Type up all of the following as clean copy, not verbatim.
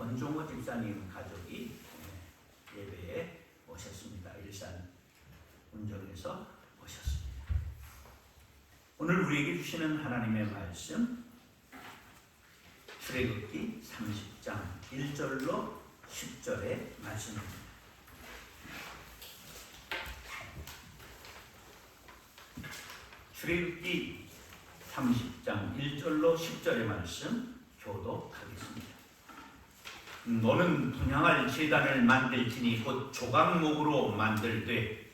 권종호 집사님 가족이 예배에 오셨습니다. 일산 운정에서 오셨습니다. 오늘 우리에게 주시는 하나님의 말씀 출애굽기 30장 1절로 10절의 말씀입니다. 출애굽기 30장 1절로 10절의 말씀 교독하겠습니다. 너는 분향할 제단을 만들지니 곧 조각목으로 만들되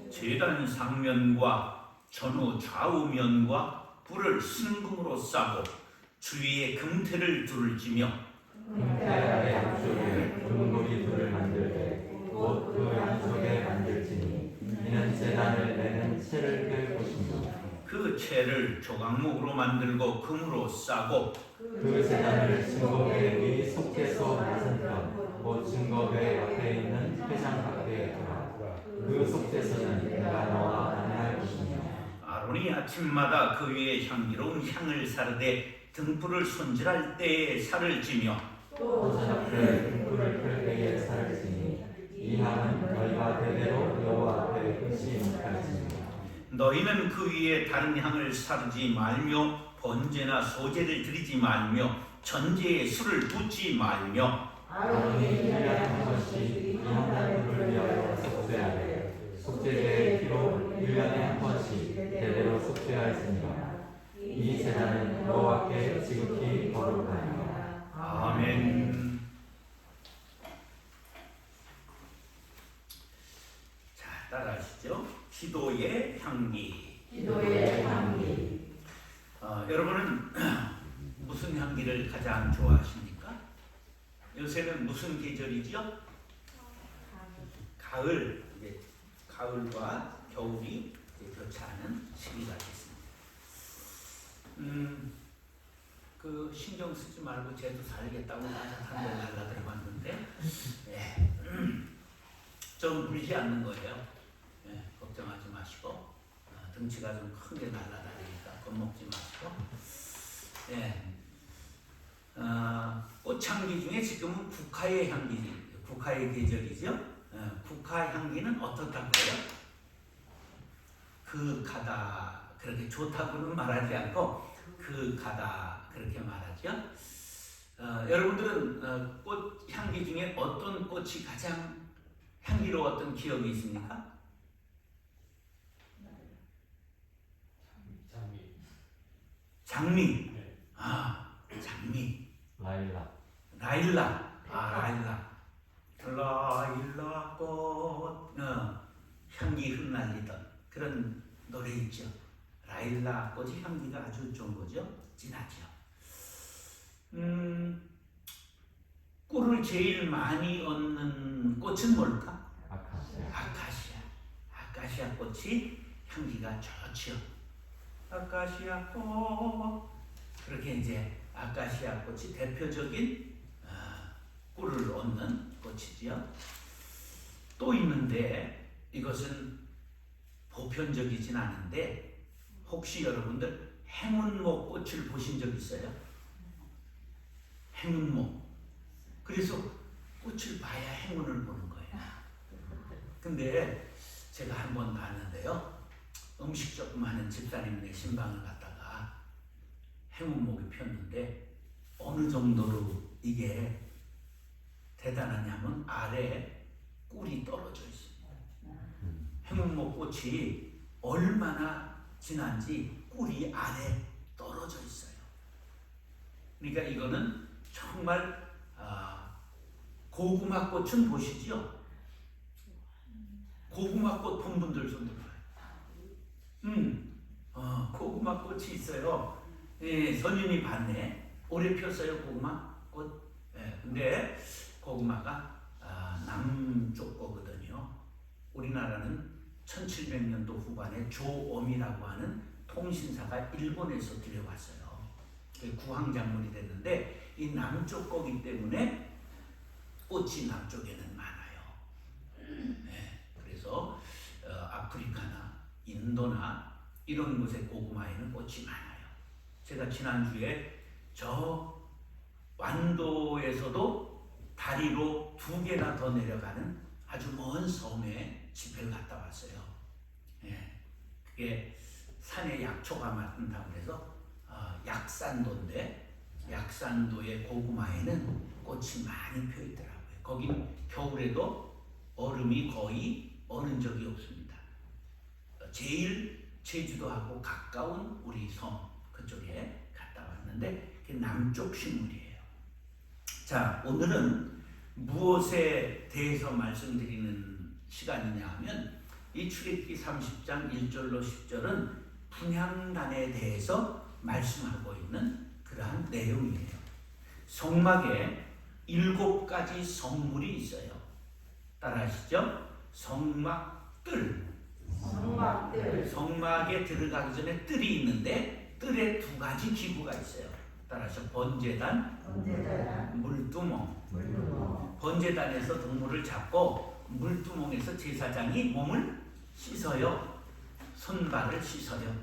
제단 상면과 전후 좌우면과 뿔을 순금으로 싸고 주위에 금태를 두를지며 금태 아래 앞쪽에 금고리 둘을 만들되 곧 그 양쪽에 만들지니 이는 제단을 내는 채를 뺄 것이며 그 채를 조각목으로 만들고 금으로 싸고 그 제단을 증거궤 위 속죄소 맞은편 곧 증거궤 앞에 있는 회장 밖에 두라. 그 속죄소는 내가 너와 만날 것이며 아론이 아침마다 그 위에 향기로운 향을 사르되 등불을 손질할 때에 살을 지며 또 저녁때 등불을 펼 때에 살을 지니 이 향은 너희가 대대로 여호와 앞에 끊지 못할지니라. 너희는 그 위에 다른 향을 사르지 말며 번제나 소제를 드리지 말며 전제에 술을 붓지 말며 아론이 1년에 한 번씩 이 한 달을 위하여 속죄하되 속죄제의 피로 1년에 한 번씩 대대로 속죄할지니라. 이 제단은 여호와께 지극히 거룩하니라. 아멘. 자, 따라하시죠. 기도의 향기. 기도의 향기. 여러분은 무슨 향기를 가장 좋아하십니까? 요새는 무슨 계절이죠? 가을. 이제 가을과 겨울이 교차하는 시기가 됐습니다. 그 신경 쓰지 말고 쟤도 살겠다고 따뜻한 데 날라들어 왔는데 좀 물지 않는 거예요. 걱정하지 마시고 등치가 좀 큰 게 날라다니니까 겁먹지 마시고 꽃향기 중에 지금은 국화의 향기, 국화의 계절이죠. 국화 향기는 어떻다고요? 그 가다 그렇게 좋다고는 말하지 않고 그 가다 그렇게 말하죠. 여러분들은 꽃 향기 중에 어떤 꽃이 가장 향기로웠던 기억이 있습니까? 장미. 장미. 라일락. 라일락 꽃. 향기 흩날리던 그런 노래 있죠. 라일락 꽃이 향기가 아주 좋은 거죠. 진하죠. 꿀을 제일 많이 얻는 꽃은 뭘까? 아카시아 꽃이 향기가 좋죠. 아카시아 꽃. 그렇게 이제 아카시아 꽃이 대표적인 꿀을 얻는 꽃이지요. 또 있는데 이것은 보편적이진 않은데 혹시 여러분들 행운목 꽃을 보신 적 있어요? 행운목. 그래서 꽃을 봐야 행운을 보는 거예요. 근데 제가 한번 봤는데요. 음식 조금 하는 집사님네 신방을 갔다가 행운목이 폈는데 어느 정도로 이게 대단하냐면 아래에 꿀이 떨어져 있습니다. 행운목 꽃이 얼마나 진한지 꿀이 아래 떨어져 있어요. 그러니까 이거는 정말 고구마 꽃은 보시죠? 고구마 꽃 본 분들 좀 들어요. 고구마 꽃이 있어요. 선윤이 봤네. 올해 폈어요 고구마 꽃. 근데 고구마가 남쪽 거거든요. 우리나라는 1700년도 후반에 조엄이라고 하는 통신사가 일본에서 들여왔어요. 구황작물이 됐는데 이 남쪽 거기 때문에 꽃이 남쪽에는 많아요. 그래서 아프리카 인도나 이런 곳의 고구마에는 꽃이 많아요. 제가 지난주에 저 완도에서도 다리로 2개나 더 내려가는 아주 먼 섬에 집회를 갔다 왔어요. 예, 그게 산에 약초가 많다고 해서 약산도인데, 약산도의 고구마에는 꽃이 많이 펴 있더라고요. 거긴 겨울에도 얼음이 거의 어는 적이 없습니다. 제일 제주도하고 가까운 우리 섬 그쪽에 갔다 왔는데 그게 남쪽 식물이에요. 자, 오늘은 무엇에 대해서 말씀드리는 시간이냐 하면 이 출애굽기 30장 1절로 10절은 분향단에 대해서 말씀하고 있는 그러한 내용이에요. 성막에 7가지 성물이 있어요. 따라하시죠? 성막뜰. 성막에 들어가기 전에 뜰이 있는데 뜰에 2가지 기구가 있어요. 따라서 번제단, 물두멍. 번제단에서 동물을 잡고 물두멍에서 제사장이 몸을 씻어요. 손발을 씻어요.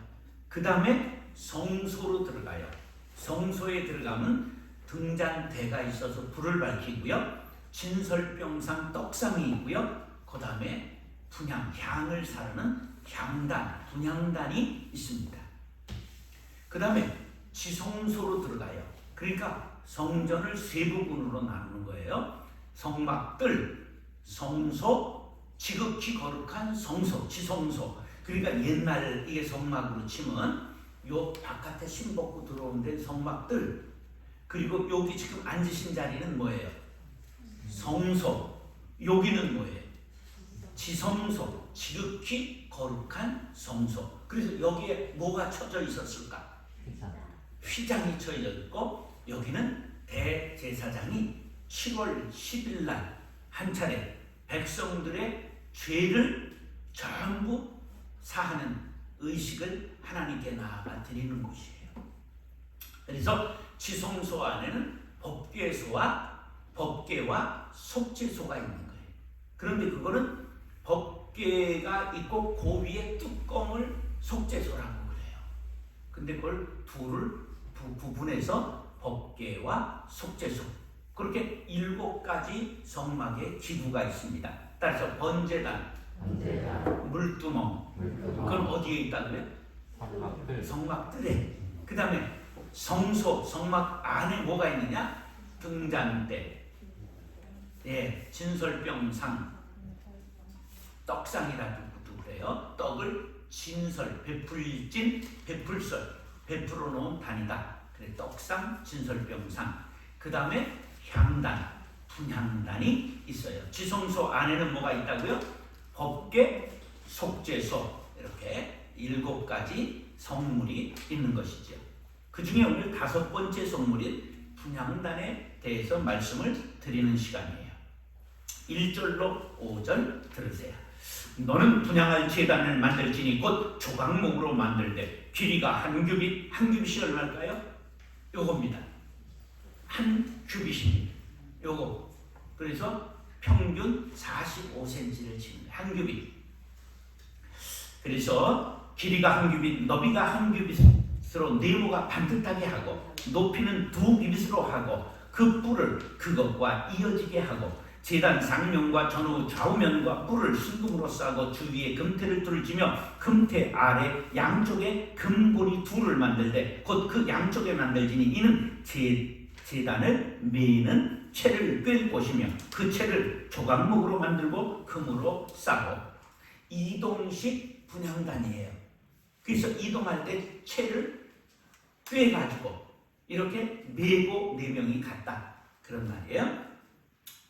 그 다음에 성소로 들어가요. 성소에 들어가면 등잔대가 있어서 불을 밝히고요. 진설병상 떡상이 있고요. 그 다음에 분향, 향을 사르는 향단, 분향단이 있습니다. 그 다음에 지성소로 들어가요. 그러니까 성전을 3부분으로 나누는 거예요. 성막뜰, 성소, 지극히 거룩한 성소, 지성소. 그러니까 옛날 이게 성막으로 치면 요 바깥에 신 벗고 들어오는 데 성막뜰. 그리고 여기 지금 앉으신 자리는 뭐예요? 성소. 여기는 뭐예요? 지성소, 지극히 거룩한 성소. 그래서 여기에 뭐가 쳐져 있었을까? 휘장이 쳐져 있고, 여기는 대제사장이 7월 10일 날 한 차례 백성들의 죄를 전부 사하는 의식을 하나님께 나아가 드리는 곳이에요. 그래서 지성소 안에는 법궤와 속죄소가 있는 거예요. 그런데 그거는 법궤가 있고 그 위에 뚜껑을 속죄소라고 그래요. 근데 그걸 둘을 구분해서 법궤와 속죄소, 그렇게 7가지 성막의 기구가 있습니다. 따라서 번제단, 물두멍, 그건 어디에 있다고요? 성막뜰에. 그 다음에 성소, 성막 안에 뭐가 있느냐? 등잔대, 진설병상, 떡상이라고도 그래요. 떡을 진설, 베풀설, 베풀어 놓은 단이다. 그래, 떡상, 진설병상. 그 다음에 향단, 분향단이 있어요. 지성소 안에는 뭐가 있다고요? 법궤, 속죄소, 이렇게 7가지 성물이 있는 것이죠. 그 중에 오늘 5번째 성물인 분향단에 대해서 말씀을 드리는 시간이에요. 1절로 5절 들으세요. 너는 분향할 제단을 만들지니 곧 조각목으로 만들되 길이가 한 규빗이 얼마일까요? 요겁니다. 한 규빗입니다. 요거. 그래서 평균 45cm를 치는 한 규빗. 그래서 길이가 한 규빗, 너비가 한 규빗으로 네모가 반듯하게 하고 높이는 2규빗으로 하고 그 뿔을 그것과 이어지게 하고 제단 상면과 전후 좌우면과 뿔을 순금으로 싸고 주위에 금태를 둘지며 금태 아래 양쪽에 금고리 2를 만들되 곧 그 양쪽에 만들지니 이는 제단을 매는 채를 꿰 것이며 그 채를 조각목으로 만들고 금으로 싸고 이동식 분향단이에요. 그래서 이동할 때 채를 꿰가지고 이렇게 매고 4명이 갔다 그런 말이에요.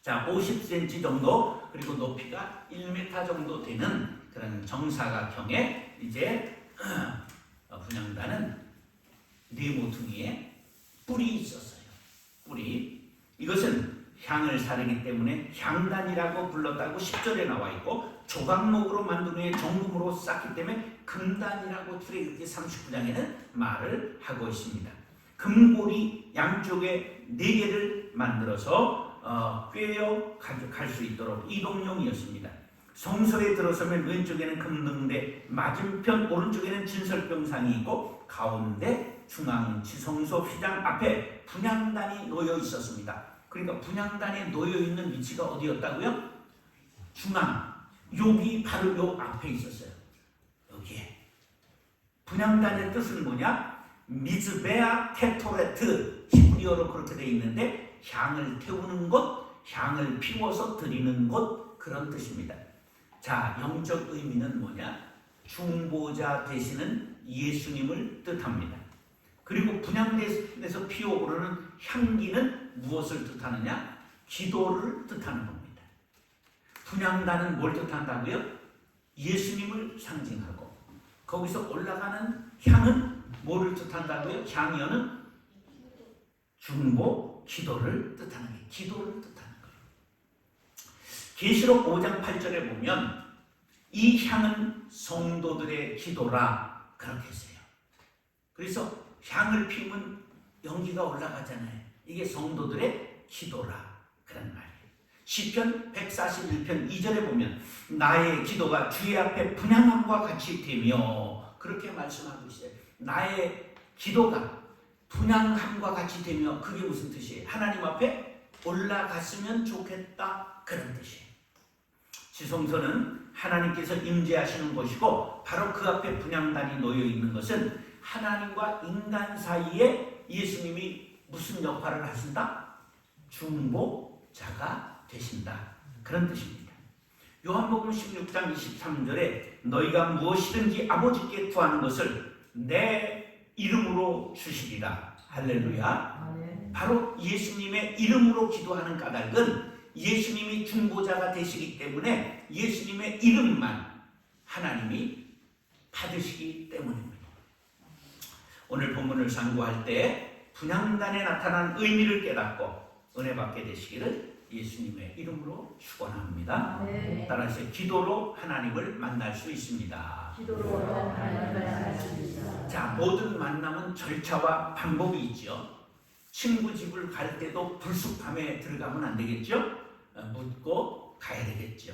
자, 50cm 정도, 그리고 높이가 1m 정도 되는 그런 정사각형의 이제 분향단은 네모퉁이에 뿔이 있었어요. 뿔이. 이것은 향을 사르기 때문에 향단이라고 불렀다고 10절에 나와 있고 조각목으로 만든 후에 정금으로 쌓기 때문에 금단이라고 출애굽기 39장에는 말을 하고 있습니다. 금고리 양쪽에 4개를 만들어서 꿰어 가져갈 수 있도록 이동용이었습니다. 성소에 들어서면 왼쪽에는 금등대, 맞은편 오른쪽에는 진설병상이 있고 가운데 중앙 지성소 휘장 앞에 분향단이 놓여 있었습니다. 그러니까 분향단에 놓여 있는 위치가 어디였다고요? 중앙. 여기 바로 요 앞에 있었어요. 여기에. 분향단의 뜻은 뭐냐? 미즈베아 케토레트, 히브리어로 그렇게 되어 있는데 향을 태우는 곳, 향을 피워서 드리는 곳, 그런 뜻입니다. 자, 영적 의미는 뭐냐? 중보자 되시는 예수님을 뜻합니다. 그리고 분향단에서 피어오르는 향기는 무엇을 뜻하느냐? 기도를 뜻하는 겁니다. 분향단은 뭘 뜻한다고요? 예수님을 상징하고, 거기서 올라가는 향은 뭐를 뜻한다고요? 향연은 중보, 기도를 뜻하는 게 기도를 뜻하는 거예요. 계시록 5장 8절에 보면 이 향은 성도들의 기도라 그렇게 했어요. 그래서 향을 피우면 연기가 올라가잖아요. 이게 성도들의 기도라 그런 말이에요. 시편 141편 2절에 보면 나의 기도가 주의 앞에 분향함과 같이 되며, 그렇게 말씀하고 있어요. 나의 기도가 분향함과 같이 되며, 그게 무슨 뜻이에요? 하나님 앞에 올라갔으면 좋겠다 그런 뜻이에요. 지성소는 하나님께서 임재하시는 곳이고, 바로 그 앞에 분향단이 놓여 있는 것은 하나님과 인간 사이에 예수님이 무슨 역할을 하신다? 중보자가 되신다 그런 뜻입니다. 요한복음 16장 23절에 너희가 무엇이든지 아버지께 구하는 것을 내 이름으로 주시리라. 할렐루야. 바로 예수님의 이름으로 기도하는 까닭은 예수님이 중보자가 되시기 때문에 예수님의 이름만 하나님이 받으시기 때문입니다. 오늘 본문을 상고할 때 분향단에 나타난 의미를 깨닫고 은혜 받게 되시기를 예수님의 이름으로 축원합니다. 따라서 기도로 하나님을 만날 수 있습니다. 기도로 하나님을 만날 수 있습니다. 자, 모든 만남은 절차와 방법이 있죠. 친구 집을 갈 때도 불쑥밤에 들어가면 안 되겠죠. 묻고 가야 되겠죠.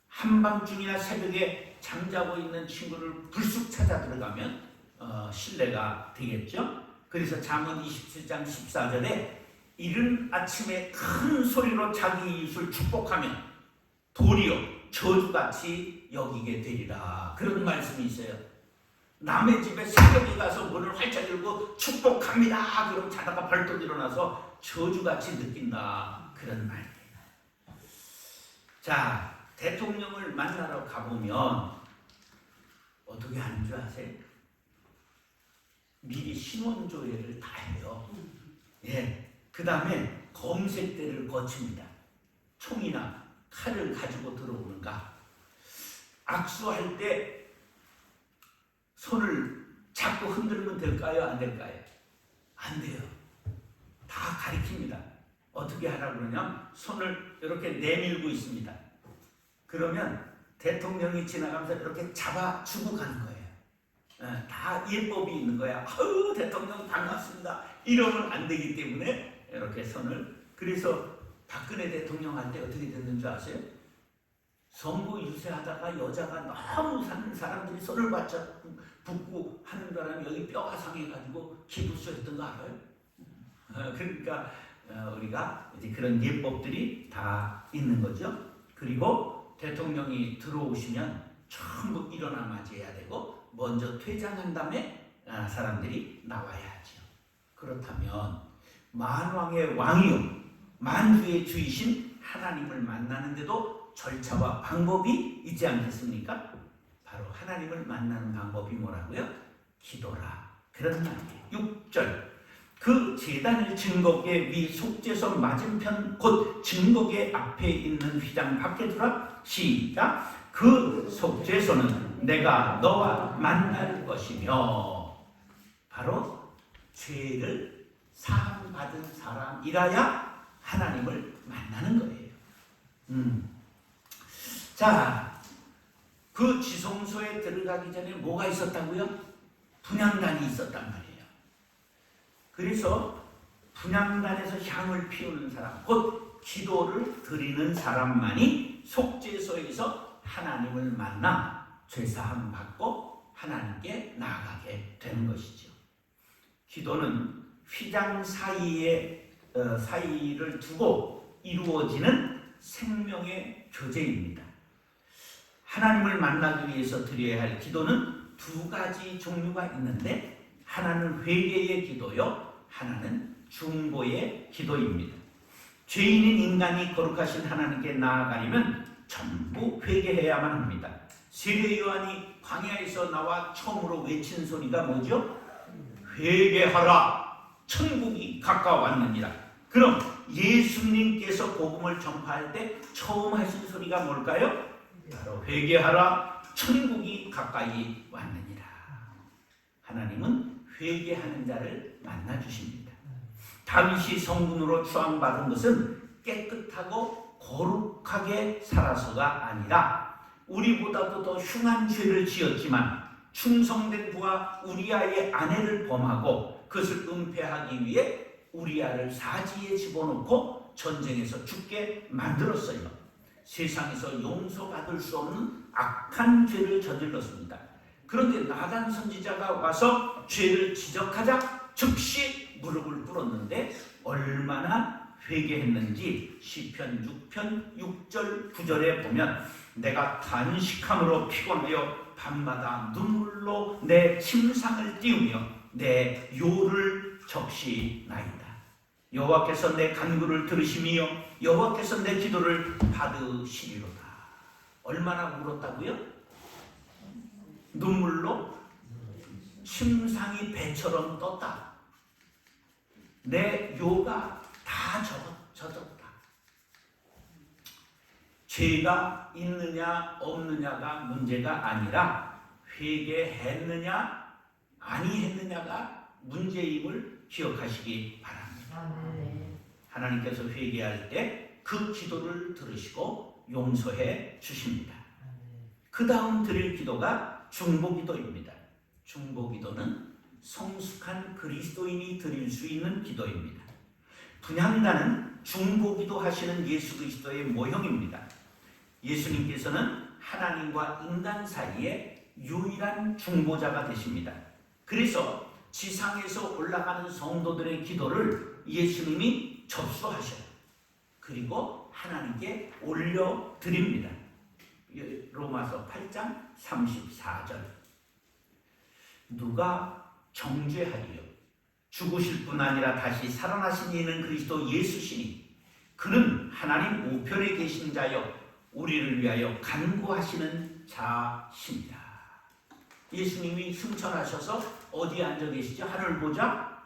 한밤중이나 새벽에 잠자고 있는 친구를 불쑥 찾아 들어가면 신뢰가 되겠죠. 그래서 잠언 27장 14절에 이른 아침에 큰 소리로 자기 이웃을 축복하면 도리어 저주같이 여기게 되리라, 그런 말씀이 있어요. 남의 집에 새벽에 가서 문을 활짝 열고 축복합니다 그럼 자다가 벌떡 일어나서 저주같이 느낀다, 그런 말이에요. 자, 대통령을 만나러 가보면 어떻게 하는 줄 아세요? 미리 신원조회를 다 해요. 예. 그 다음에 검색대를 거칩니다. 총이나 칼을 가지고 들어오는가. 악수할 때 손을 잡고 흔들면 될까요? 안 될까요? 안 돼요. 다 가리킵니다. 어떻게 하라고 그러냐면 손을 이렇게 내밀고 있습니다. 그러면 대통령이 지나가면서 이렇게 잡아주고 가는 거예요. 다 예법이 있는 거야. 아유, 대통령 반갑습니다. 이러면 안 되기 때문에 이렇게 손을. 그래서 박근혜 대통령 할 때 어떻게 됐는 줄 아세요? 선거 유세하다가 여자가 너무 사는 사람들이 손을 바짝 붙고 하는 바람에 여기 뼈가 상해가지고 기부수했던 거 알아요? 그러니까 우리가 이제 그런 예법들이 다 있는 거죠. 그리고 대통령이 들어오시면 전부 일어나 맞이해야 되고 먼저 퇴장한 다음에 사람들이 나와야 하죠. 그렇다면 만왕의 왕이요 만주의 주이신 하나님을 만나는데도 절차와 방법이 있지 않겠습니까? 바로 하나님을 만나는 방법이 뭐라고요? 기도라, 그런 말이에요. 6절 그 제단을 증거계 위 속죄소 맞은편 곧 증거계 앞에 있는 휘장 밖에 두라. 시작. 그 속죄소는 내가 너와 만날 것이며, 바로 죄를 사함받은 사람이라야 하나님을 만나는 거예요. 자, 그 지성소에 들어가기 전에 뭐가 있었다고요? 분향단이 있었단 말이에요. 그래서 분향단에서 향을 피우는 사람, 곧 기도를 드리는 사람만이 속죄소에서 하나님을 만나 죄사함 받고 하나님께 나아가게 되는 것이죠. 기도는 휘장 사이를 두고 이루어지는 생명의 교제입니다. 하나님을 만나기 위해서 드려야 할 기도는 두 가지 종류가 있는데, 하나는 회개의 기도요, 하나는 중보의 기도입니다. 죄인인 인간이 거룩하신 하나님께 나아가려면 전부 회개해야만 합니다. 세례 요한이 광야에서 나와 처음으로 외친 소리가 뭐죠? 회개하라, 천국이 가까워왔느니라. 그럼 예수님께서 복음을 전파할 때 처음 하신 소리가 뭘까요? 바로 회개하라, 천국이 가까이 왔느니라. 하나님은 회개하는 자를 만나 주십니다. 다윗이 성군으로 추앙받은 것은 깨끗하고 거룩하게 살아서가 아니라 우리보다도 더 흉한 죄를 지었지만 충성된 부하 우리아의 아내를 범하고 그것을 은폐하기 위해 우리아를 사지에 집어넣고 전쟁에서 죽게 만들었어요. 세상에서 용서받을 수 없는 악한 죄를 저질렀습니다. 그런데 나단 선지자가 와서 죄를 지적하자 즉시 무릎을 꿇었는데 얼마나 회개했는지 시편 6편 6절 9절에 보면 내가 단식함으로 피곤하여 밤마다 눈물로 내 침상을 띄우며 내 요를 적시나이다. 여호와께서 내 간구를 들으시며 여호와께서 내 기도를 받으시리로다. 얼마나 울었다고요? 눈물로 침상이 배처럼 떴다. 내 요가 다 젖었다. 죄가 있느냐 없느냐가 문제가 아니라 회개했느냐 아니했느냐가 문제임을 기억하시기 바랍니다. 하나님께서 회개할 때 그 기도를 들으시고 용서해 주십니다. 그 다음 드릴 기도가 중보기도입니다. 중보기도는 성숙한 그리스도인이 드릴 수 있는 기도입니다. 분향단은 중보기도 하시는 예수 그리스도의 모형입니다. 예수님께서는 하나님과 인간 사이에 유일한 중보자가 되십니다. 그래서 지상에서 올라가는 성도들의 기도를 예수님이 접수하셔요. 그리고 하나님께 올려드립니다. 로마서 8장 34절. 누가 정죄하리요? 죽으실 뿐 아니라 다시 살아나신 이는 그리스도 예수시니 그는 하나님 우편에 계신 자여 우리를 위하여 간구하시는 자십니다. 예수님이 승천하셔서 어디에 앉아 계시죠? 하늘 보좌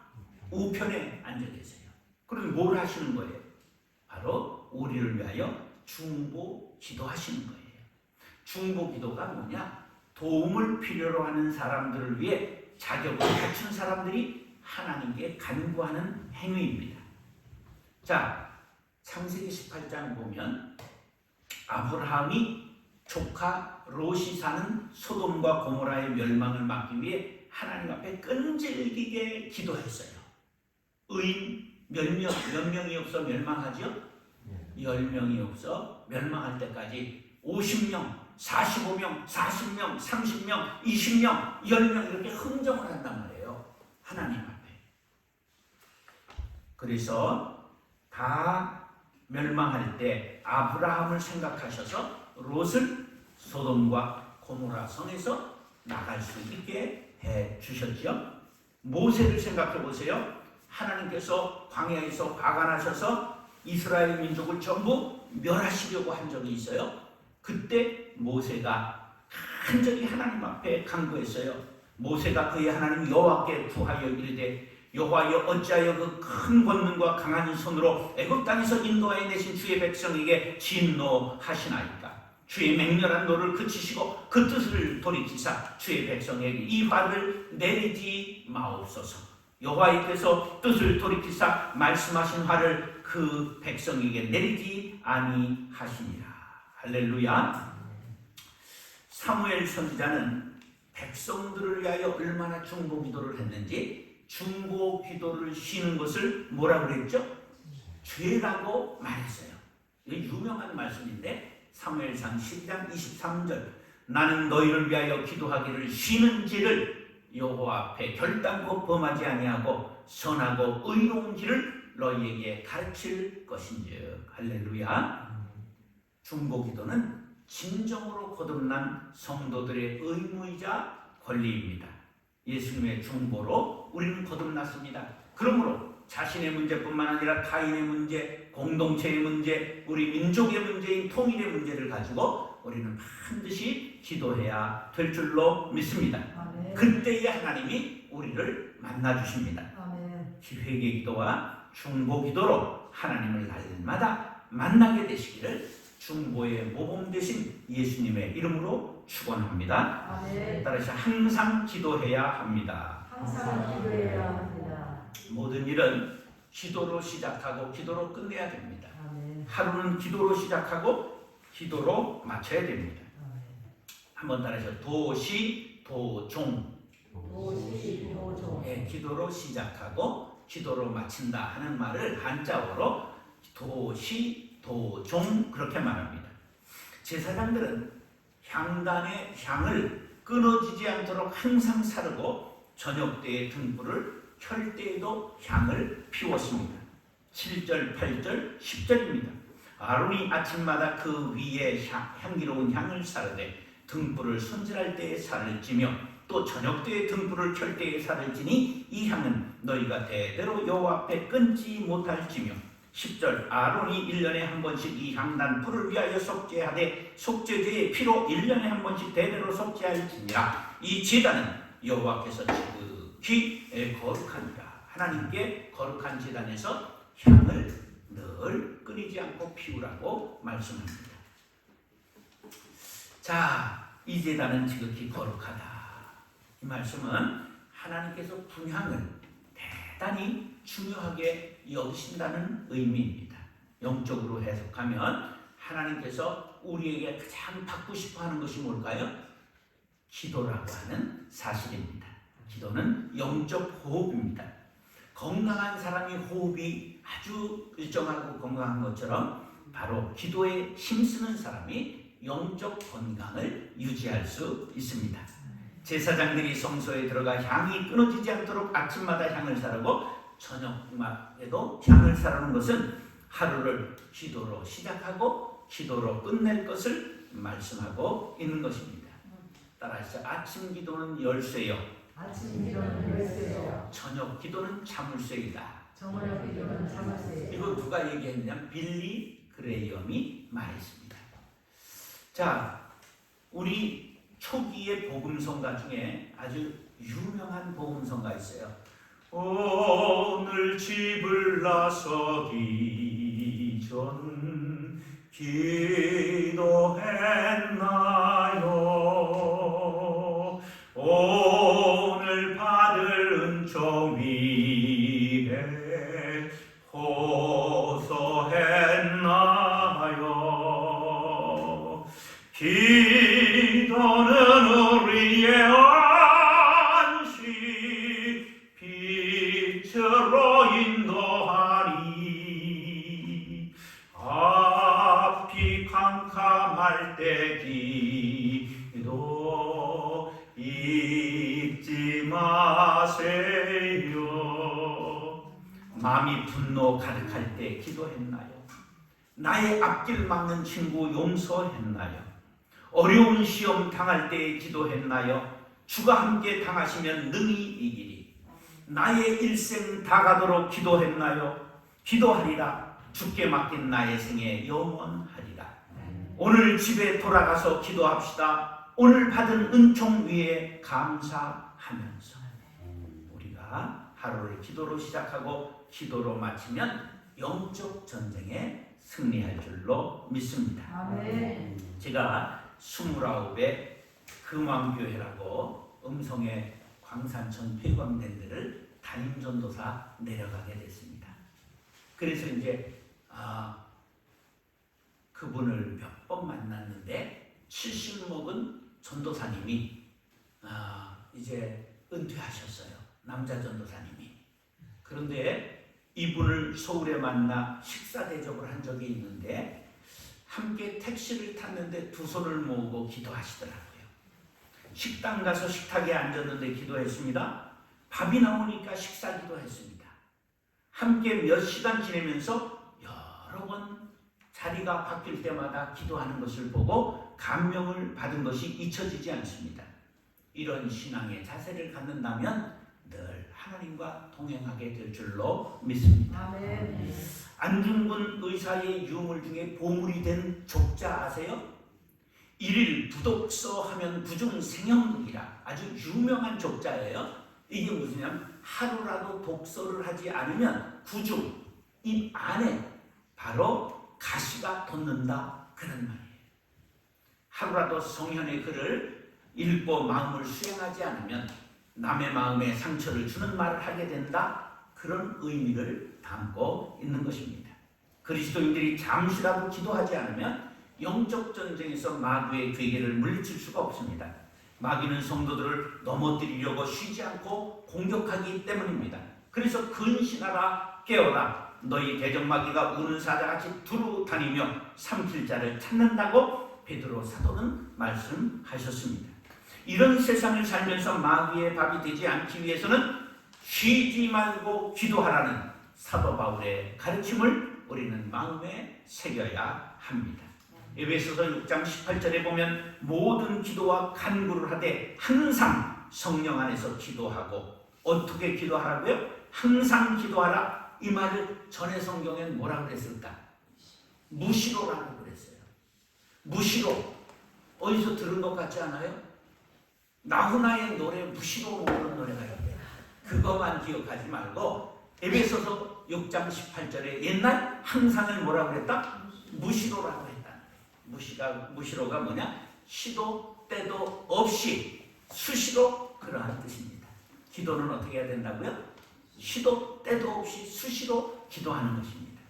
우편에 앉아 계세요. 그럼 뭘 하시는 거예요? 바로 우리를 위하여 중보 기도하시는 거예요. 중보 기도가 뭐냐? 도움을 필요로 하는 사람들을 위해 자격을 갖춘 사람들이 하나님께 간구하는 행위입니다. 자, 창세기 18장 보면 아브라함이 조카 롯이 사는 소돔과 고모라의 멸망을 막기 위해 하나님 앞에 끈질기게 기도했어요. 의인 몇 명이 없어 멸망하죠? 10명이 없어 멸망할 때까지 50명, 45명, 40명, 30명, 20명, 10명 이렇게 흥정을 한단 말이에요. 하나님 앞에. 그래서 다 멸망할 때 아브라함을 생각하셔서 롯을 소돔과 고모라 성에서 나갈 수 있게 해 주셨죠. 모세를 생각해 보세요. 하나님께서 광야에서 화가 이스라엘 민족을 전부 멸하시려고 한 적이 있어요. 그때 모세가 간절히 하나님 앞에 간구했어요. 모세가 그의 하나님 여호와께 구하여 이르되 여호와여 어찌하여 그 큰 권능과 강한 손으로 애굽 땅에서 인도하여 내신 주의 백성에게 진노하시나이까. 주의 맹렬한 노를 그치시고 그 뜻을 돌이키사 주의 백성에게 이 화를 내리지 마옵소서. 여호와께서 뜻을 돌이키사 말씀하신 화를 그 백성에게 내리지 아니하시니라. 할렐루야. 사무엘 선지자는 백성들을 위하여 얼마나 중보 기도를 했는지 중보 기도를 쉬는 것을 뭐라고 그랬죠? 죄라고 말했어요. 이게 유명한 말씀인데 사무엘상 12장 23절 나는 너희를 위하여 기도하기를 쉬는지를 여호와 앞에 결단코 범하지 아니하고 선하고 의로운 길을 너희에게 가르칠 것인즉. 할렐루야. 중보기도는 진정으로 거듭난 성도들의 의무이자 권리입니다. 예수님의 중보로 우리는 거듭났습니다. 그러므로 자신의 문제뿐만 아니라 타인의 문제, 공동체의 문제, 우리 민족의 문제인 통일의 문제를 가지고 우리는 반드시 기도해야 될 줄로 믿습니다. 아멘. 그때에 하나님이 우리를 만나주십니다. 아멘. 회개 기도와 중보 기도로 하나님을 날마다 만나게 되시기를 중보의 모범 되신 예수님의 이름으로 축원합니다. 아멘. 따라서 항상 기도해야 합니다. 항상 기도해야 합니다. 모든 일은 기도로 시작하고 기도로 끝내야 됩니다. 아멘. 하루는 기도로 시작하고 기도로 마쳐야 됩니다. 아멘. 한번 따라서 도시 도종. 도시 도종. 예, 기도로 시작하고 기도로 마친다 하는 말을 한자어로 도시 도종 그렇게 말합니다. 제사장들은 향단의 향을 끊어지지 않도록 항상 사르고 저녁 때의 등불을 켤 때에도 향을 피웠습니다. 7절, 8절, 10절입니다. 아론이 아침마다 그 위에 향기로운 향을 사르되 등불을 손질할 때에 살을 찌며 또 저녁 때에 등불을 켤 때에 살을 찌니 이 향은 너희가 대대로 여호와 앞에 끊지 못할지며. 10절 아론이 1년에 한 번씩 이 향단 불을 위하여 속죄하되 속죄제의 피로 1년에 한 번씩 대대로 속죄할지니라. 이 제단은 여호와께서 지극히 거룩하니라. 하나님께 거룩한 제단에서 향을 늘 끊이지 않고 피우라고 말씀합니다. 자, 이 제단은 지극히 거룩하다. 이 말씀은 하나님께서 분향을 대단히 중요하게 여기신다는 의미입니다. 영적으로 해석하면 하나님께서 우리에게 가장 받고 싶어 하는 것이 뭘까요? 기도라고 하는 사실입니다. 기도는 영적 호흡입니다. 건강한 사람이 호흡이 아주 일정하고 건강한 것처럼 바로 기도에 힘쓰는 사람이 영적 건강을 유지할 수 있습니다. 제사장들이 성소에 들어가 향이 끊어지지 않도록 아침마다 향을 사르고 저녁에도 향을 사르는 것은 하루를 기도로 시작하고 기도로 끝낼 것을 말씀하고 있는 것입니다. 따라서 아침 기도는 열쇠요. 아침 기도는 열쇠요. 저녁 기도는 자물쇠이다. 저녁 기도는 자물쇠요. 이거 누가 얘기했냐면 빌리 그레이엄이 말했습니다. 자, 우리 초기의 복음성가 중에 아주 유명한 복음성가 있어요. 오늘 집을 나서기 전 기도했나요? 오늘 받을 은총 위에 호소했나요? 기도는 우리의 안식 빛으로 인도하리. 앞이 캄캄할 때 기도 잊지 마세요. 마음이 분노 가득할 때 기도했나요? 나의 앞길 막는 친구 용서했나요? 어려운 시험 당할 때 기도했나요? 주가 함께 당하시면 능히 이기리. 나의 일생 다 가도록 기도했나요? 기도하리라. 주께 맡긴 나의 생에 영원하리라. 오늘 집에 돌아가서 기도합시다. 오늘 받은 은총 위에 감사하면서 우리가 하루를 기도로 시작하고 기도로 마치면 영적 전쟁에 승리할 줄로 믿습니다. 아멘. 제가 29의 금왕교회라고 음성의 광산천 폐광된 데를 담임전도사 내려가게 됐습니다. 그래서 이제 그분을 몇 번 만났는데 70 먹은 전도사님이 이제 은퇴하셨어요. 남자 전도사님이. 그런데 이분을 서울에 만나 식사 대접을 한 적이 있는데 함께 택시를 탔는데 두 손을 모으고 기도하시더라고요. 식당 가서 식탁에 앉았는데 기도했습니다. 밥이 나오니까 식사 기도했습니다. 함께 몇 시간 지내면서 여러 번 자리가 바뀔 때마다 기도하는 것을 보고 감명을 받은 것이 잊혀지지 않습니다. 이런 신앙의 자세를 갖는다면 늘 하나님과 동행하게 될 줄로 믿습니다. 아멘. 안중근 의사의 유물 중에 보물이 된 족자 아세요? 일일 부독서 하면 부중 생영이라 아주 유명한 족자예요. 이게 무슨냐면 하루라도 독서를 하지 않으면 구중, 입 안에 바로 가시가 돋는다 그런 말이에요. 하루라도 성현의 글을 읽고 마음을 수행하지 않으면 남의 마음에 상처를 주는 말을 하게 된다 그런 의미를 담고 있는 것입니다. 그리스도인들이 잠시라도 기도하지 않으면 영적 전쟁에서 마귀의 괴계를 물리칠 수가 없습니다. 마귀는 성도들을 넘어뜨리려고 쉬지 않고 공격하기 때문입니다. 그래서 근신하라 깨어라 너희 대적마귀가 우는 사자같이 두루 다니며 삼킬 자를 찾는다고 베드로 사도는 말씀하셨습니다. 이런 세상을 살면서 마귀의 밥이 되지 않기 위해서는 쉬지 말고 기도하라는 사도 바울의 가르침을 우리는 마음에 새겨야 합니다. 에베소서 6장 18절에 보면 모든 기도와 간구를 하되 항상 성령 안에서 기도하고 어떻게 기도하라고요? 항상 기도하라. 이 말을 전에 성경엔 뭐라고 그랬을까? 무시로라고 그랬어요. 무시로. 어디서 들은 것 같지 않아요? 나훈아의 노래 무시로 그런 노래가 있대요. 그것만 기억하지 말고 에베소서 6장 18절에 옛날 항상을 뭐라고 그랬다? 무시로라고 했다. 무시로가 뭐냐? 시도 때도 없이 수시로 그러한 뜻입니다. 기도는 어떻게 해야 된다고요? 시도 때도 없이 수시로 기도하는 것입니다.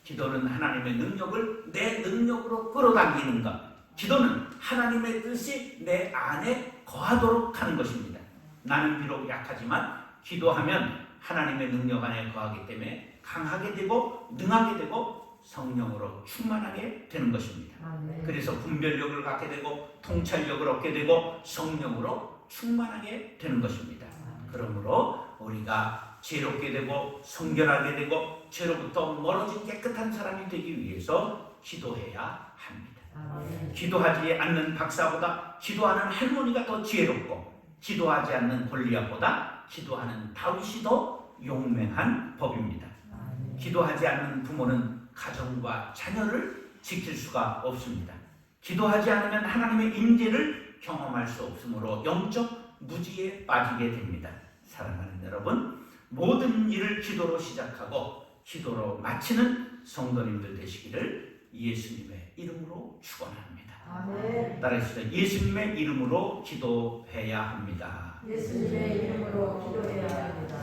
기도는 하나님의 능력을 내 능력으로 끌어당기는 것. 기도는 하나님의 뜻이 내 안에 거하도록 하는 것입니다. 나는 비록 약하지만 기도하면 하나님의 능력 안에 거하기 때문에 강하게 되고 능하게 되고 성령으로 충만하게 되는 것입니다. 아멘. 그래서 분별력을 갖게 되고 통찰력을 얻게 되고 성령으로 충만하게 되는 것입니다. 그러므로 우리가 지혜롭게 되고 성결하게 되고 죄로부터 멀어진 깨끗한 사람이 되기 위해서 기도해야 합니다. 아멘. 기도하지 않는 박사보다 기도하는 할머니가 더 지혜롭고 기도하지 않는 골리앗보다 기도하는 다윗이 더 용맹한 법입니다. 아멘. 기도하지 않는 부모는 가정과 자녀를 지킬 수가 없습니다. 기도하지 않으면 하나님의 임재를 경험할 수 없으므로 영적 무지에 빠지게 됩니다. 사랑하는 여러분, 모든 일을 기도로 시작하고 기도로 마치는 성도님들 되시기를 예수님의 이름으로 축원합니다. 아멘. 따라하시죠. 예수님의 이름으로 기도해야 합니다. 예수님의 이름으로 기도해야 합니다.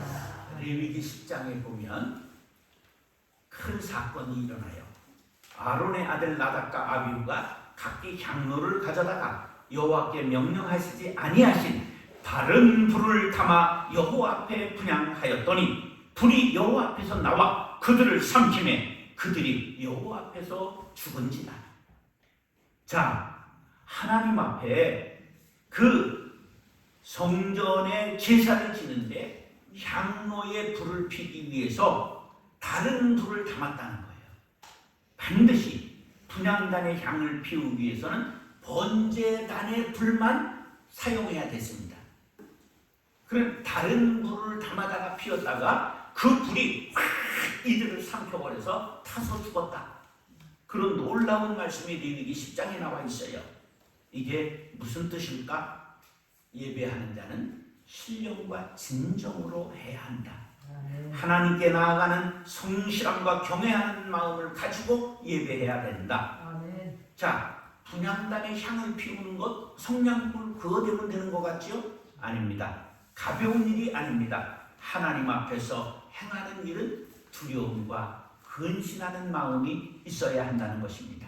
레위기 10장에 보면 큰 사건이 일어나요. 아론의 아들 나답과 아비후가 각기 향로를 가져다가 여호와께 명령하시지 아니하신 다른 불을 담아 여호와 앞에 분향하였더니 불이 여호와 앞에서 나와 그들을 삼키매 그들이 여호와 앞에서 죽은지라. 자, 하나님 앞에 그 성전에 제사를 지는데 향로에 불을 피기 위해서 다른 불을 담았다는 거예요. 반드시 분향단의 향을 피우기 위해서는 번제단의 불만 사용해야 됐습니다. 그럼 다른 불을 담아다가 피웠다가 그 불이 확 이들을 삼켜버려서 타서 죽었다. 그런 놀라운 말씀이 레위기 10장에 나와 있어요. 이게 무슨 뜻일까? 예배하는 자는 신령과 진정으로 해야 한다. 하나님께 나아가는 성실함과 경외하는 마음을 가지고 예배해야 된다. 아멘. 자, 분향단의 향을 피우는 것, 성냥불 그거 되면 되는 것 같죠? 아닙니다. 가벼운 일이 아닙니다. 하나님 앞에서 행하는 일은 두려움과 근신하는 마음이 있어야 한다는 것입니다.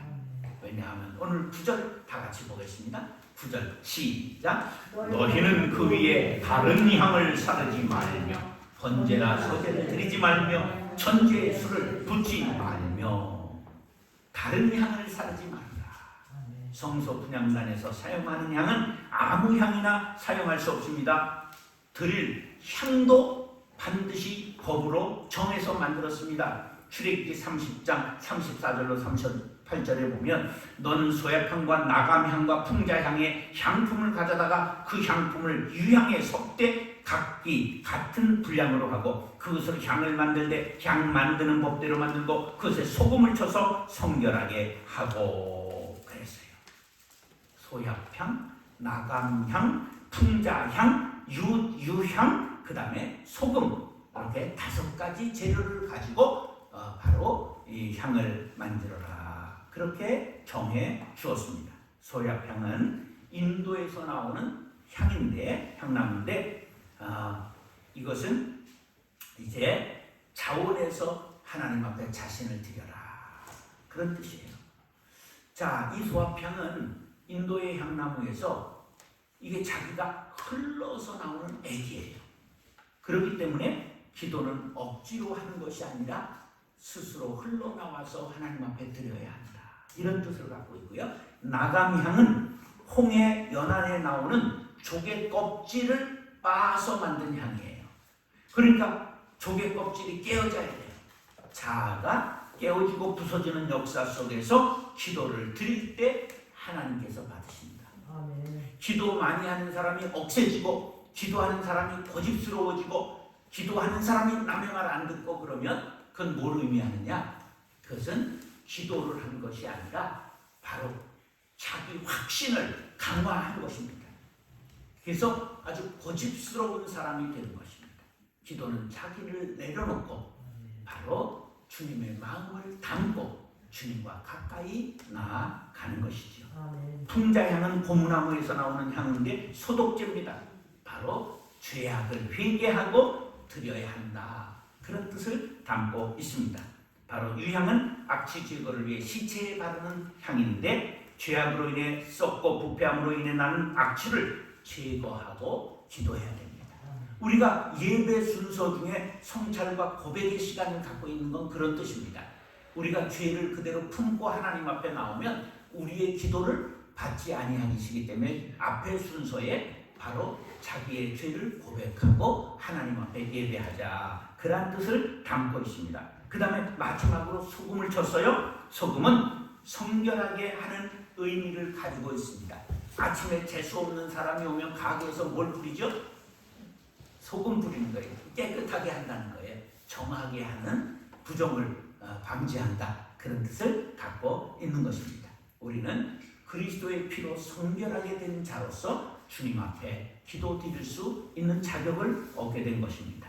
왜냐하면 오늘 9절 다 같이 보겠습니다. 9절 시작. 너희는 그 위에 다른 향을 사르지 말며 번제나 서제를 드리지 말며 천지의 술을 붓지 말며. 다른 향을 사르지 말라. 성소 분향단에서 사용하는 향은 아무 향이나 사용할 수 없습니다. 드릴 향도 반드시 법으로 정해서 만들었습니다. 출애굽기 30장 34절로 38절에 보면 너는 소야향과 나감향과 풍자향의 향품을 가져다가 그 향품을 유향에 섞되 각기 같은 분량으로 하고 그것으로 향을 만들되 향 만드는 법대로 만들고 그것에 소금을 쳐서 성결하게 하고 그랬어요. 소야향, 나감향, 풍자향, 유향, 그 다음에 소금, 이렇게 5가지 재료를 가지고 바로 이 향을 만들어라. 그렇게 정해 주었습니다. 소야향은 인도에서 나오는 향인데, 향나무인데, 이것은 이제 자원해서 하나님 앞에 자신을 드려라. 그런 뜻이에요. 자, 이 소합향은 인도의 향나무에서 이게 자기가 흘러서 나오는 액이에요. 그렇기 때문에 기도는 억지로 하는 것이 아니라 스스로 흘러나와서 하나님 앞에 드려야 한다. 이런 뜻을 갖고 있고요. 나감향은 홍해 연안에 나오는 조개 껍질을 빻아서 만든 향이에요. 그러니까 조개 껍질이 깨어져야 돼요. 자아가 깨어지고 부서지는 역사 속에서 기도를 드릴 때 하나님께서 받으십니다. 기도 많이 하는 사람이 억세지고 기도하는 사람이 고집스러워지고 기도하는 사람이 남의 말 안 듣고 그러면 그건 뭘 의미하느냐? 그것은 기도를 한 것이 아니라 바로 자기 확신을 강화한 것입니다. 그래서 아주 고집스러운 사람이 되는 것입니다. 기도는 자기를 내려놓고 바로 주님의 마음을 담고 주님과 가까이 나아가는 것이죠. 풍자향은 고무나무에서 나오는 향인데 소독제입니다. 바로 죄악을 회개하고 드려야 한다. 그런 뜻을 담고 있습니다. 바로 유향은 악취 제거를 위해 시체에 바르는 향인데 죄악으로 인해 썩고 부패함으로 인해 나는 악취를 제거하고 기도해야 됩니다. 우리가 예배 순서 중에 성찰과 고백의 시간을 갖고 있는 건 그런 뜻입니다. 우리가 죄를 그대로 품고 하나님 앞에 나오면 우리의 기도를 받지 아니하시기 때문에 앞의 순서에 바로 자기의 죄를 고백하고 하나님 앞에 예배하자. 그런 뜻을 담고 있습니다. 그 다음에 마지막으로 소금을 쳤어요. 소금은 성결하게 하는 의미를 가지고 있습니다. 아침에 재수 없는 사람이 오면 가게에서 뭘 뿌리죠? 소금 뿌리는 거예요. 깨끗하게 한다는 거예요. 정하게 하는 부정을 방지한다. 그런 뜻을 갖고 있는 것입니다. 우리는 그리스도의 피로 성결하게 된 자로서 주님 앞에 기도 드릴 수 있는 자격을 얻게 된 것입니다.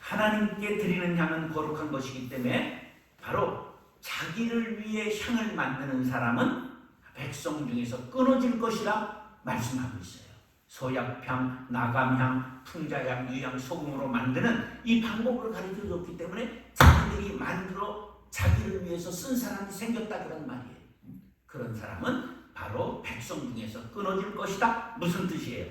하나님께 드리는 향은 거룩한 것이기 때문에 바로 자기를 위해 향을 만드는 사람은 백성 중에서 끊어질 것이라 말씀하고 있어요. 소약향, 나감향, 풍자향, 유향, 소금으로 만드는 이 방법을 가르쳐 줬기 때문에 자기들이 만들어 자기를 위해서 쓴 사람이 생겼다 그런 말이에요. 그런 사람은 바로 백성 중에서 끊어질 것이다. 무슨 뜻이에요?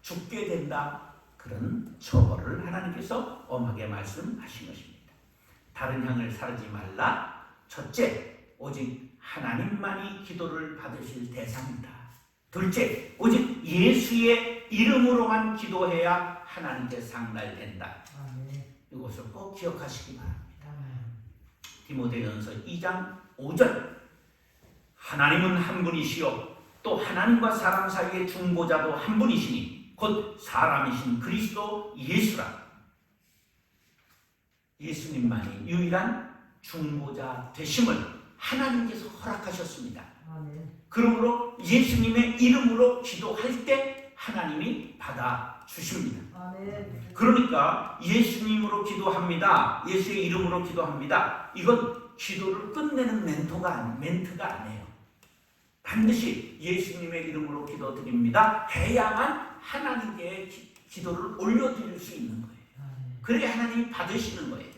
죽게 된다. 그런 처벌을 하나님께서 엄하게 말씀하신 것입니다. 다른 향을 사르지 말라. 첫째, 오직 하나님만이 기도를 받으실 대상이다. 둘째, 오직 예수의 이름으로만 기도해야 하나님께 상달된다. 이것을 꼭 기억하시기 바랍니다. 디모데전서 2장 5절 하나님은 한 분이시요 또 하나님과 사람 사이의 중보자도 한 분이시니 곧 사람이신 그리스도 예수라. 예수님만이 유일한 중보자 되심을 하나님께서 허락하셨습니다. 그러므로 예수님의 이름으로 기도할 때 하나님이 받아주십니다. 그러니까 예수님으로 기도합니다. 예수의 이름으로 기도합니다. 이건 기도를 끝내는 멘트가 아니에요. 반드시 예수님의 이름으로 기도드립니다. 해야만 하나님께 기도를 올려드릴 수 있는 거예요. 그래야 하나님이 받으시는 거예요.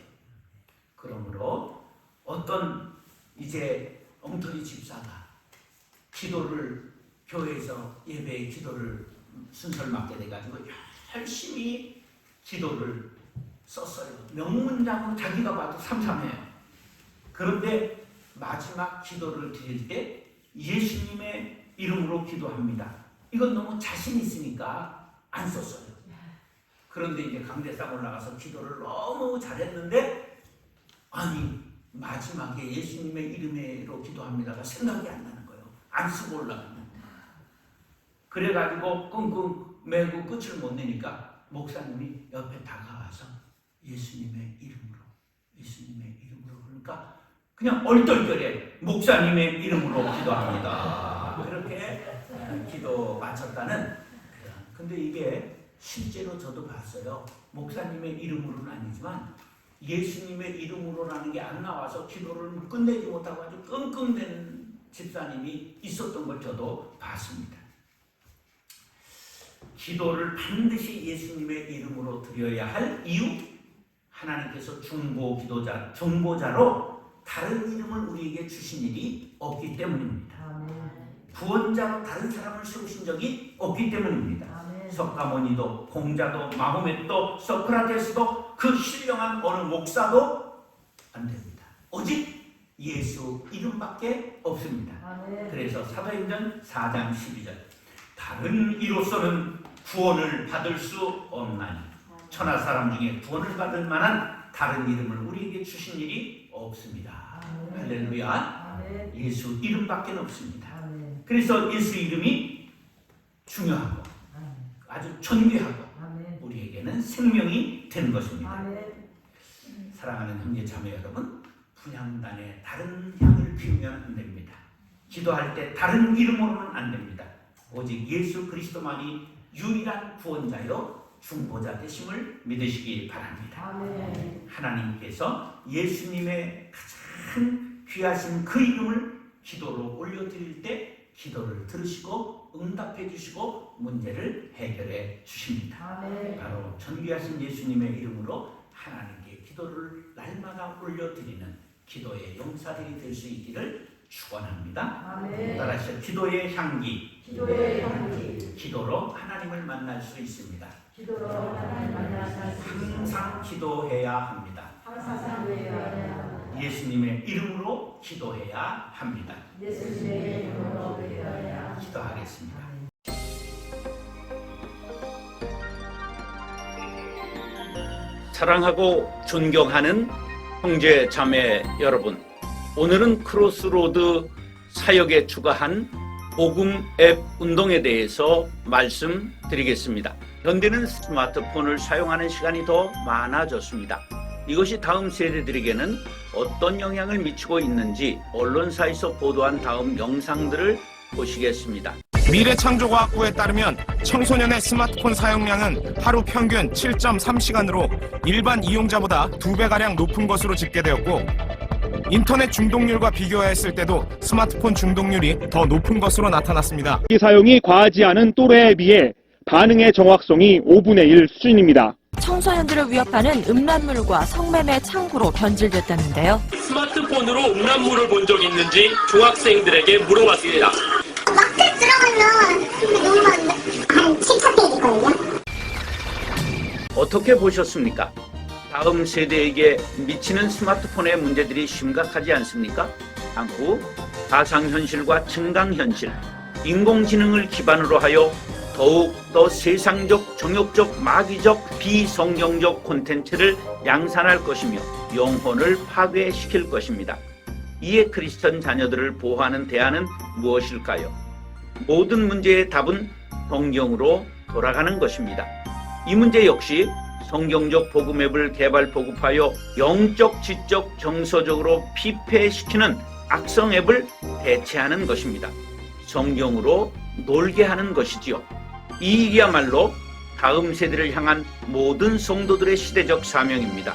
그러므로 어떤 이제 엉터리 집사가 기도를 교회에서 예배의 기도를 순서를 맡게 돼가지고 열심히 기도를 썼어요. 명문장으로 자기가 봐도 삼삼해요. 그런데 마지막 기도를 드릴 때 예수님의 이름으로 기도합니다. 이건 너무 자신 있으니까 안 썼어요. 그런데 이제 강대상 올라가서 기도를 너무 잘했는데 아니 마지막에 예수님의 이름으로 기도합니다가 생각이 안 나는 거예요. 안 쓰고 올라갔는데. 그래가지고 끙끙 매고 끝을 못 내니까 목사님이 옆에 다가와서 예수님의 이름으로 그러니까 그냥 얼떨결에 목사님의 이름으로 기도합니다. 그렇게 기도 마쳤다는. 근데 이게 실제로 저도 봤어요. 목사님의 이름으로는 아니지만 예수님의 이름으로라는 게 안 나와서 기도를 끝내지 못하고 아주 끙끙대는 집사님이 있었던 걸 저도 봤습니다. 기도를 반드시 예수님의 이름으로 드려야 할 이유, 하나님께서 중보자로 다른 이름을 우리에게 주신 일이 없기 때문입니다. 구원자로 다른 사람을 세우신 적이 없기 때문입니다. 석가모니도, 공자도, 마호멧도, 소크라테스도, 그 신령한 어느 목사도 안 됩니다. 오직 예수 이름밖에 없습니다. 그래서 사도행전 4장 12절 다른 이로서는 구원을 받을 수 없나니 천하 사람 중에 구원을 받을 만한 다른 이름을 우리에게 주신 일이 없습니다. 할렐루야. 예수 이름밖에 없습니다. 그래서 예수 이름이 중요하고 아주 존귀하고 우리에게는 생명이 되는 것입니다. 사랑하는 형제 자매 여러분, 분향단에 다른 향을 피우면 안 됩니다. 기도할 때 다른 이름으로는 안 됩니다. 오직 예수 그리스도만이 유일한 구원자요 중보자 되심을 믿으시기 바랍니다. 하나님께서 예수님의 가장 귀하신 그 이름을 기도로 올려드릴 때 기도를 들으시고 응답해 주시고 문제를 해결해 주십니다. 바로 존귀하신 예수님의 이름으로 하나님께 기도를 날마다 올려드리는 기도의 용사들이 될 수 있기를 축원합니다. 따라서 기도의 향기, 기도로 하나님을 만날 수 있습니다. 항상 기도해야 합니다. 예수님의 이름으로 기도해야 합니다. 기도하겠습니다. 사랑하고 존경하는 형제 자매 여러분, 오늘은 크로스로드 사역에 추가한 복음 앱 운동에 대해서 말씀드리겠습니다. 현대는 스마트폰을 사용하는 시간이 더 많아졌습니다. 이것이 다음 세대들에게는 어떤 영향을 미치고 있는지 언론사에서 보도한 다음 영상들을 보시겠습니다. 미래창조과학부에 따르면 청소년의 스마트폰 사용량은 하루 평균 7.3시간으로 일반 이용자보다 2배가량 높은 것으로 집계되었고, 인터넷 중독률과 비교했을 때도 스마트폰 중독률이 더 높은 것으로 나타났습니다. 이 사용이 과하지 않은 또래에 비해 반응의 정확성이 5분의 1 수준입니다. 청소년들을 위협하는 음란물과 성매매 창구로 변질됐다는데요. 스마트폰으로 음란물을 본 적 있는지 중학생들에게 물어봤습니다. 막대 들어가면 너무 많은데? 한 7,000페이지거든요. 어떻게 보셨습니까? 다음 세대에게 미치는 스마트폰의 문제들이 심각하지 않습니까? 향후 가상현실과 증강현실, 인공지능을 기반으로 하여 더욱 더 세상적, 정욕적, 마귀적, 비성경적 콘텐츠를 양산할 것이며 영혼을 파괴시킬 것입니다. 이에 크리스천 자녀들을 보호하는 대안은 무엇일까요? 모든 문제의 답은 성경으로 돌아가는 것입니다. 이 문제 역시 성경적 복음 앱을 개발 보급하여 영적, 지적, 정서적으로 피폐시키는 악성 앱을 대체하는 것입니다. 성경으로 놀게 하는 것이지요. 이 일이야말로 다음 세대를 향한 모든 성도들의 시대적 사명입니다.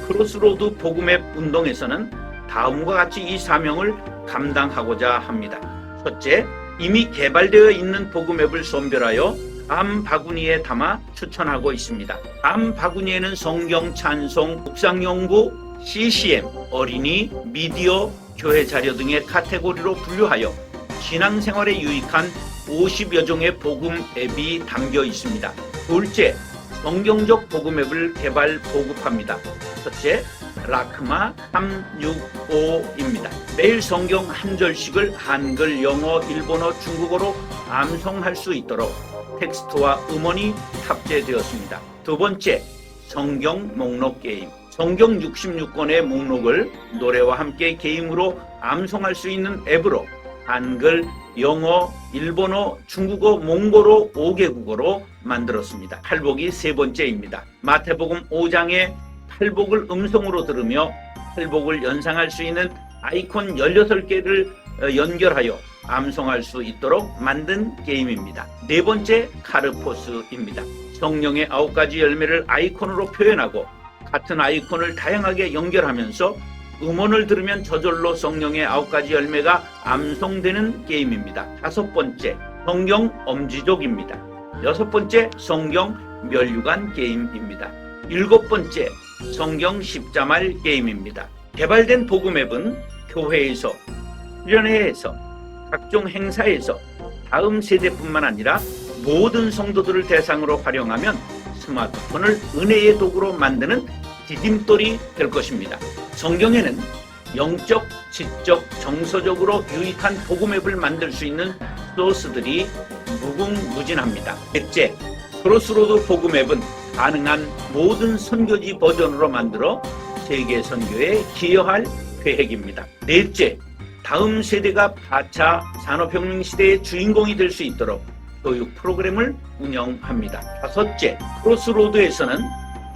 크로스로드 복음 앱 운동에서는 다음과 같이 이 사명을 감당하고자 합니다. 첫째, 이미 개발되어 있는 복음 앱을 선별하여 암 바구니에 담아 추천하고 있습니다. 암 바구니에는 성경, 찬송, 묵상연구, CCM, 어린이, 미디어, 교회 자료 등의 카테고리로 분류하여 신앙생활에 유익한 50여 종의 복음 앱이 담겨 있습니다. 둘째, 성경적 복음 앱을 개발 보급합니다. 첫째, 라크마 365입니다. 매일 성경 한 절씩을 한글, 영어, 일본어, 중국어로 암송할 수 있도록 텍스트와 음원이 탑재되었습니다. 두 번째, 성경 목록 게임. 성경 66권의 목록을 노래와 함께 게임으로 암송할 수 있는 앱으로 한글, 영어, 일본어, 중국어, 몽골어 5개국어로 만들었습니다. 팔복이 세 번째입니다. 마태복음 5장의 팔복을 음성으로 들으며 팔복을 연상할 수 있는 아이콘 16개를 연결하여 암송할 수 있도록 만든 게임입니다. 네 번째, 카르포스입니다. 성령의 9가지 열매를 아이콘으로 표현하고 같은 아이콘을 다양하게 연결하면서 음원을 들으면 저절로 성령의 9가지 열매가 암송되는 게임입니다. 다섯 번째, 성경 엄지족입니다. 여섯 번째, 성경 멸류관 게임입니다. 일곱 번째, 성경 십자말 게임입니다. 개발된 복음 앱은 교회에서, 수련회에서, 각종 행사에서 다음 세대뿐만 아니라 모든 성도들을 대상으로 활용하면 스마트폰을 은혜의 도구로 만드는 디딤돌이 될 것입니다. 성경에는 영적, 지적, 정서적으로 유익한 복음 앱을 만들 수 있는 소스들이 무궁무진합니다. 넷째, 크로스로드 복음 앱은 가능한 모든 선교지 버전으로 만들어 세계 선교에 기여할 계획입니다. 넷째, 다음 세대가 4차 산업혁명 시대의 주인공이 될 수 있도록 교육 프로그램을 운영합니다. 다섯째, 크로스로드에서는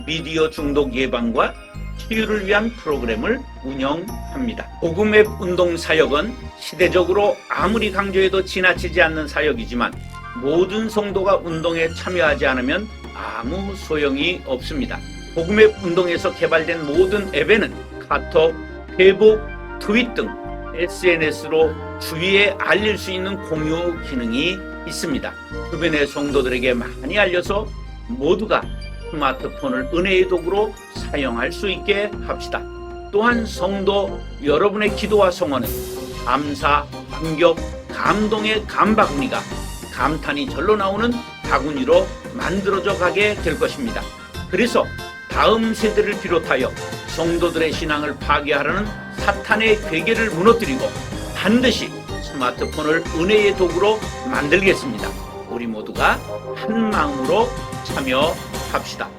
미디어 중독 예방과 치유를 위한 프로그램을 운영합니다. 복음앱 운동 사역은 시대적으로 아무리 강조해도 지나치지 않는 사역이지만 모든 성도가 운동에 참여하지 않으면 아무 소용이 없습니다. 복음앱 운동에서 개발된 모든 앱에는 카톡, 페이북, 트윗 등 SNS로 주위에 알릴 수 있는 공유 기능이 있습니다. 주변의 성도들에게 많이 알려서 모두가 스마트폰을 은혜의 도구로 사용할 수 있게 합시다. 또한 성도 여러분의 기도와 성원은 감사, 감격, 감동의 감바구니가 감탄이 절로 나오는 바구니로 만들어져 가게 될 것입니다. 그래서 다음 세대를 비롯하여 성도들의 신앙을 파괴하려는 사탄의 괴계를 무너뜨리고 반드시 스마트폰을 은혜의 도구로 만들겠습니다. 우리 모두가 한 마음으로 참여합시다.